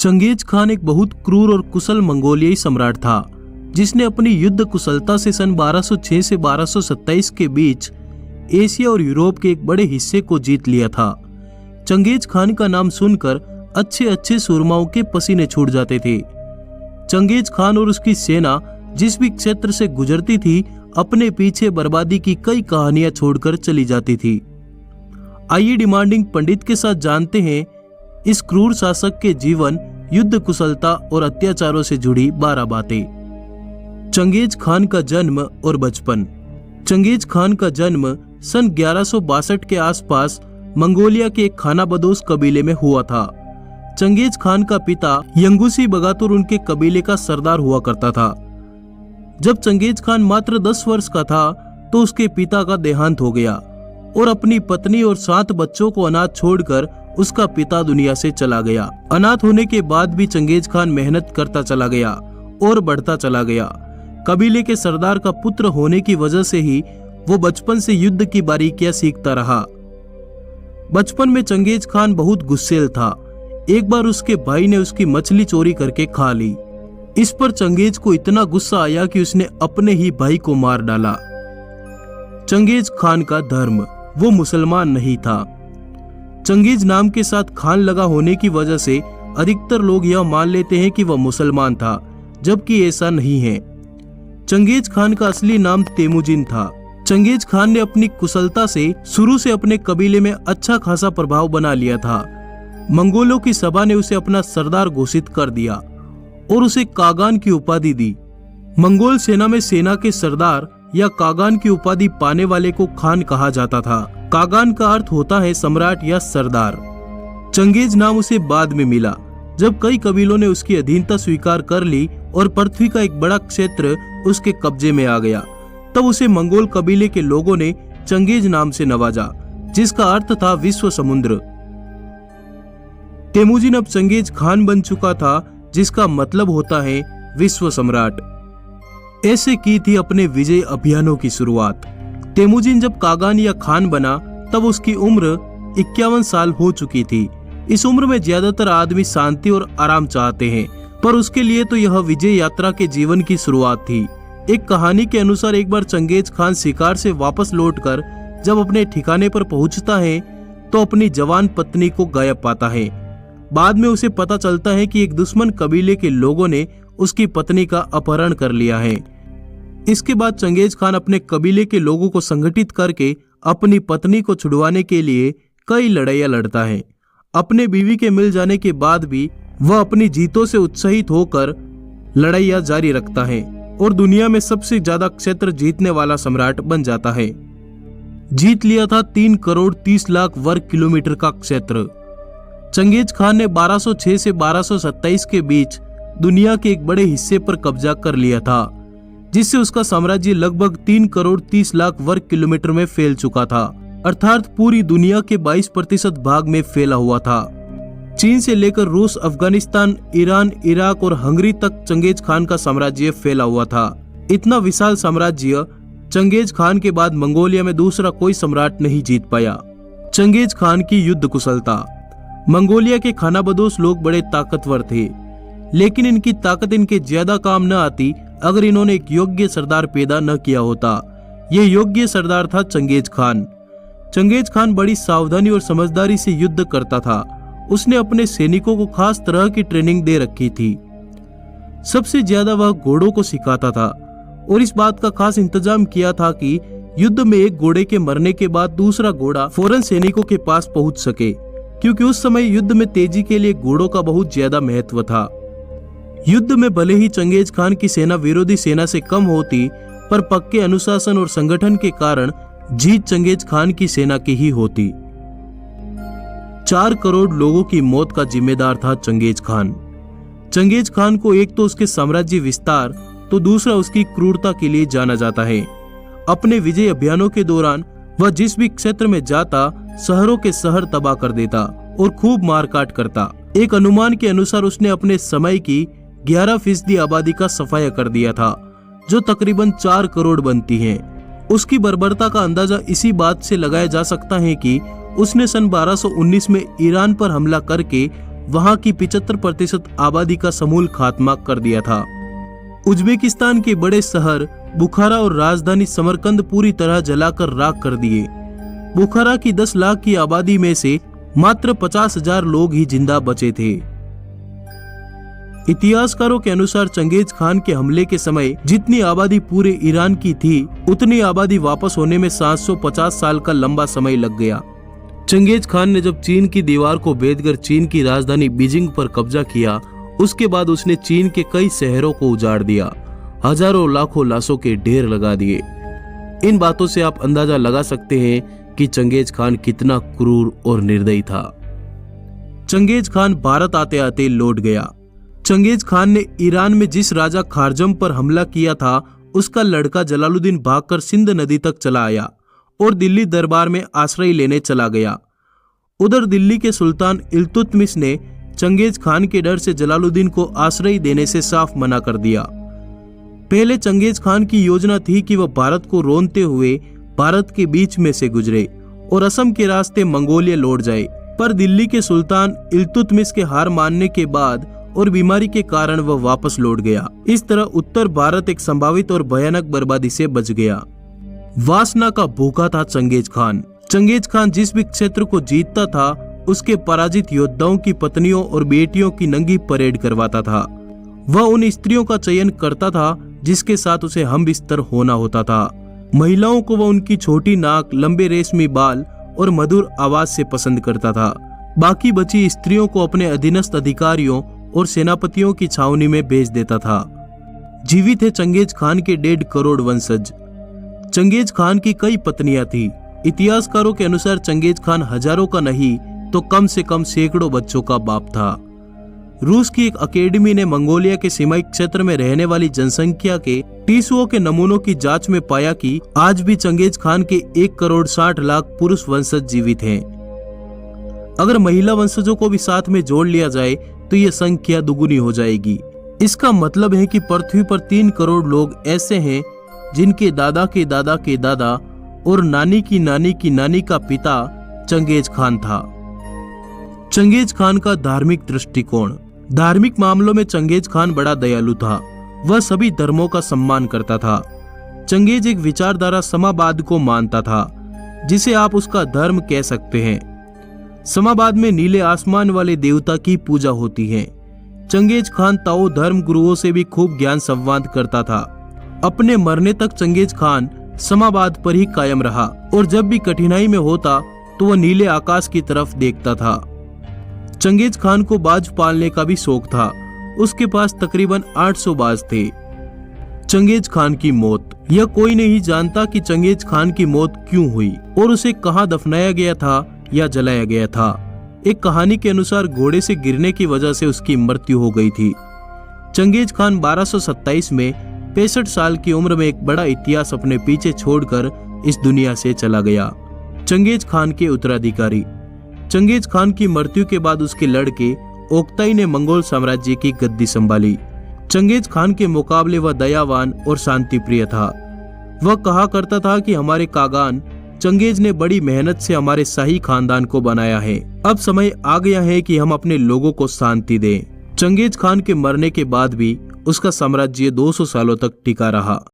Genghis Khan एक बहुत क्रूर और कुशल मंगोलियाई सम्राट था, जिसने अपनी युद्ध कुशलता से सन 1206 से 1227 के बीच एशिया और यूरोप के एक बड़े हिस्से को जीत लिया था। चंगेज खान का नाम सुनकर अच्छे अच्छे सूरमाओं के पसीने छूट जाते थे। चंगेज खान और उसकी सेना जिस भी क्षेत्र से गुजरती थी, अपने पीछे बर्बादी की कई कहानियां छोड़कर चली जाती थी। आइए डिमांडिंग पंडित के साथ जानते हैं इस क्रूर शासक के जीवन, युद्ध कुशलता और अत्याचारों से जुड़ी 12 बातें। चंगेज खान का जन्म और बचपन। चंगेज खान का जन्म सन 1162 के आसपास मंगोलिया के एक खानाबदोश कबीले में हुआ था। चंगेज खान का पिता यंगुसी बगातुर उनके कबीले का सरदार हुआ करता था। जब चंगेज खान मात्र 10 वर्ष का था तो उसके पिता का देहांत हो गया और अपनी पत्नी और 7 बच्चों को अनाथ छोड़कर उसका पिता दुनिया से चला गया। अनाथ होने के बाद भी चंगेज खान मेहनत करता चला गया और बढ़ता चला गया। कबीले के सरदार का पुत्र होने की वजह से ही वो बचपन से युद्ध की बारीकियां सीखता रहा। बचपन में चंगेज खान बहुत गुस्सैल था। एक बार उसके भाई ने उसकी मछली चोरी करके खा ली। इस पर चंगेज को इतना गुस्सा आया कि उसने अपने ही भाई को मार डाला। चंगेज खान का धर्म, वो मुसलमान नहीं था। चंगेज नाम के साथ खान लगा होने की वजह से अधिकतर लोग यह मान लेते हैं कि वह मुसलमान था, जबकि ऐसा नहीं है। चंगेज खान का असली नाम तेमुजिन था। चंगेज खान ने अपनी कुशलता से शुरू से अपने कबीले में अच्छा खासा प्रभाव बना लिया था। मंगोलों की सभा ने उसे अपना सरदार घोषित कर दिया और उसे कागान की उपाधि दी। मंगोल सेना में सेना के सरदार या कागान की उपाधि पाने वाले को खान कहा जाता था। कागान का अर्थ होता है सम्राट या सरदार। चंगेज नाम उसे बाद में मिला, जब कई कबीलों ने उसकी अधीनता स्वीकार कर ली और पृथ्वी का एक बड़ा क्षेत्र उसके कब्जे में आ गया। तब उसे मंगोल कबीले के लोगों ने चंगेज नाम से नवाजा, जिसका अर्थ था विश्व समुद्र। तेमुजिन अब चंगेज खान बन चुका था, जिसका मतलब होता है विश्व सम्राट। ऐसे की थी अपने विजय अभियानों की शुरुआत। तेमुजिन जब कागान या खान बना तब उसकी उम्र 51 साल हो चुकी थी। इस उम्र में ज्यादातर आदमी शांति और आराम चाहते हैं, पर उसके लिए तो यह विजय यात्रा के जीवन की शुरुआत थी। एक कहानी के अनुसार एक बार चंगेज खान शिकार से वापस लौटकर जब अपने ठिकाने पर पहुंचता है तो अपनी जवान पत्नी को गायब पाता है। बाद में उसे पता चलता है कि एक दुश्मन कबीले के लोगों ने उसकी पत्नी का अपहरण कर लिया है। इसके बाद चंगेज खान अपने कबीले के लोगों को संगठित करके अपनी पत्नी को छुड़वाने के लिए कई लड़ाइयां लड़ता है। अपने बीवी के मिल जाने के बाद भी वह अपनी जीतों से उत्साहित होकर लड़ाइयां जारी रखता है और दुनिया में सबसे ज्यादा क्षेत्र जीतने वाला सम्राट बन जाता है। जीत लिया था 3 करोड़ 30 लाख वर्ग किलोमीटर का क्षेत्र। चंगेज खान ने 1206 से 1227 के बीच दुनिया के एक बड़े हिस्से पर कब्जा कर लिया था, जिससे उसका साम्राज्य लगभग 3 करोड़ 30 लाख वर्ग किलोमीटर में फैल चुका था, अर्थात पूरी दुनिया के 22% भाग में फैला हुआ था। चीन से लेकर रूस, अफगानिस्तान, ईरान, इराक और हंगरी तक चंगेज खान का साम्राज्य फैला हुआ था। इतना विशाल साम्राज्य चंगेज खान के बाद मंगोलिया में दूसरा कोई सम्राट नहीं जीत पाया। चंगेज खान की युद्ध कुशलता। मंगोलिया के खानाबदोश लोग बड़े ताकतवर थे, लेकिन इनकी ताकत इनके ज्यादा काम न आती अगर इन्होंने एक योग्य सरदार पैदा न किया होता। ये योग्य सरदार था चंगेज खान। चंगेज खान बड़ी सावधानी और समझदारी से युद्ध करता था। उसने अपने सैनिकों को खास तरह की ट्रेनिंग दे रखी थी। सबसे ज्यादा वह घोड़ों को सिखाता था और इस बात का खास इंतजाम किया था कि युद्ध में एक घोड़े के मरने के बाद दूसरा घोड़ा फौरन सैनिकों के पास पहुंच सके, क्योंकि उस समय युद्ध में तेजी के लिए घोड़ों का बहुत ज्यादा महत्व था। युद्ध में भले ही चंगेज खान की सेना विरोधी सेना से कम होती, पर पक्के अनुशासन और संगठन के कारण जीत चंगेज खान की सेना की ही होती। 4 करोड़ लोगों की मौत का जिम्मेदार था चंगेज खान। चंगेज खान को एक तो उसके साम्राज्य विस्तार तो दूसरा उसकी क्रूरता के लिए जाना जाता है। अपने विजय अभियानों के दौरान वह जिस भी क्षेत्र में जाता, शहरों के शहर तबाह कर देता और खूब मारकाट करता। एक अनुमान के अनुसार उसने अपने समय की 11% आबादी का सफाया कर दिया था, जो तकरीबन 4 करोड़ बनती है। उसकी बर्बरता का अंदाजा इसी बात से लगाया जा सकता है कि उसने सन 1219 में ईरान पर हमला करके वहां की 75% आबादी का समूल खात्मा कर दिया था। उज्बेकिस्तान के बड़े शहर बुखारा और राजधानी समरकंद पूरी तरह जलाकर राख कर दिए। बुखारा की 10 लाख की आबादी में से मात्र 50,000 लोग ही जिंदा बचे थे। इतिहासकारों के अनुसार चंगेज खान के हमले के समय जितनी आबादी पूरे ईरान की थी, उतनी आबादी वापस होने में 750 साल का लंबा समय लग गया। चंगेज खान ने जब चीन की दीवार को भेदकर चीन की राजधानी बीजिंग पर कब्जा किया, उसके बाद उसने चीन के कई शहरों को उजाड़ दिया, हजारों लाखों लाशों के ढेर लगा दिए। इन बातों से आप अंदाजा लगा सकते हैं कि चंगेज खान कितना क्रूर और निर्दयी था। चंगेज खान भारत आते आते लौट गया। चंगेज खान ने ईरान में जिस राजा खारजम पर हमला किया था, उसका लड़का जलालुद्दीन भागकर सिंध नदी तक चला आया और दिल्ली दरबार में आश्रय लेने चला गया। उधर दिल्ली के सुल्तान इल्तुतमिश ने चंगेज खान के डर से जलालुद्दीन को आश्रय देने से साफ मना कर दिया। पहले चंगेज खान की योजना थी कि वह भारत को रोंदते हुए भारत के बीच में से गुजरे और असम के रास्ते मंगोलिया लौट जाए, पर दिल्ली के सुल्तान इल्तुतमिश के हार मानने के बाद और बीमारी के कारण वह वापस लौट गया। इस तरह उत्तर भारत एक संभावित और भयानक बर्बादी से बच गया। वासना का भूखा था चंगेज खान। चंगेज खान जिस भी क्षेत्र को जीतता था, उसके पराजित योद्धाओं की पत्नियों और बेटियों की नंगी परेड करवाता था। वह उन स्त्रियों का चयन करता था जिसके साथ उसे हम बिस्तर होना होता था। महिलाओं को वह उनकी छोटी नाक, लंबे रेशमी बाल और मधुर आवाज से पसंद करता था। बाकी बची स्त्रियों को अपने अधीनस्थ अधिकारियों और सेनापतियों की छावनी में भेज देता था। जीवित है चंगेज खान के 1.5 करोड़ वंशज। चंगेज खान की कई पत्नियां थी। इतिहासकारों के अनुसार चंगेज खान हजारों का नहीं तो कम से कम सैकड़ों बच्चों का बाप था। रूस की एक अकेडमी ने मंगोलिया के सीमाई क्षेत्र में रहने वाली जनसंख्या के टिश्यूओं के नमूनों की जांच में पाया कि आज भी चंगेज खान के 1 करोड़ 60 लाख पुरुष वंशज जीवित हैं। अगर महिला वंशजों को भी साथ में जोड़ लिया जाए तो यह संख्या दुगुनी हो जाएगी। इसका मतलब है कि पृथ्वी पर 3 करोड़ लोग ऐसे हैं जिनके दादा के दादा के दादा और नानी की नानी की नानी का पिता चंगेज खान था। चंगेज खान का धार्मिक दृष्टिकोण। धार्मिक मामलों में चंगेज खान बड़ा दयालु था। वह सभी धर्मों का सम्मान करता था। चंगेज एक विचारधारा समावाद को मानता था, जिसे आप उसका धर्म कह सकते हैं। समावाद में नीले आसमान वाले देवता की पूजा होती है। चंगेज खान ताओ धर्म गुरुओं से भी खूब ज्ञान संवाद करता था। अपने मरने तक चंगेज खान समावाद पर ही कायम रहा और जब भी कठिनाई में होता तो वह नीले आकाश की तरफ देखता था। चंगेज खान को बाज पालने का भी शौक था। उसके पास तकरीबन 800 बाज थे। चंगेज खान की मौत। यह कोई नहीं जानता कि चंगेज खान की मौत क्यों हुई और उसे कहां दफनाया गया था या जलाया गया था। एक कहानी के अनुसार घोड़े से गिरने की वजह से उसकी मृत्यु हो गई थी। चंगेज खान 1227 में 65 साल की उम्र में एक बड़ा इतिहास अपने पीछे छोड़कर इस दुनिया से चला गया। चंगेज खान के उत्तराधिकारी। चंगेज खान की मृत्यु के बाद उसके लड़के ओक्ताई ने मंगोल साम्राज्य की गद्दी संभाली। चंगेज खान के मुकाबले वह दयावान और शांति प्रिय था। वह कहा करता था कि हमारे कागान चंगेज ने बड़ी मेहनत से हमारे शाही खानदान को बनाया है। अब समय आ गया है कि हम अपने लोगों को शांति दें। चंगेज खान के मरने के बाद भी उसका साम्राज्य 200 सालों तक टिका रहा।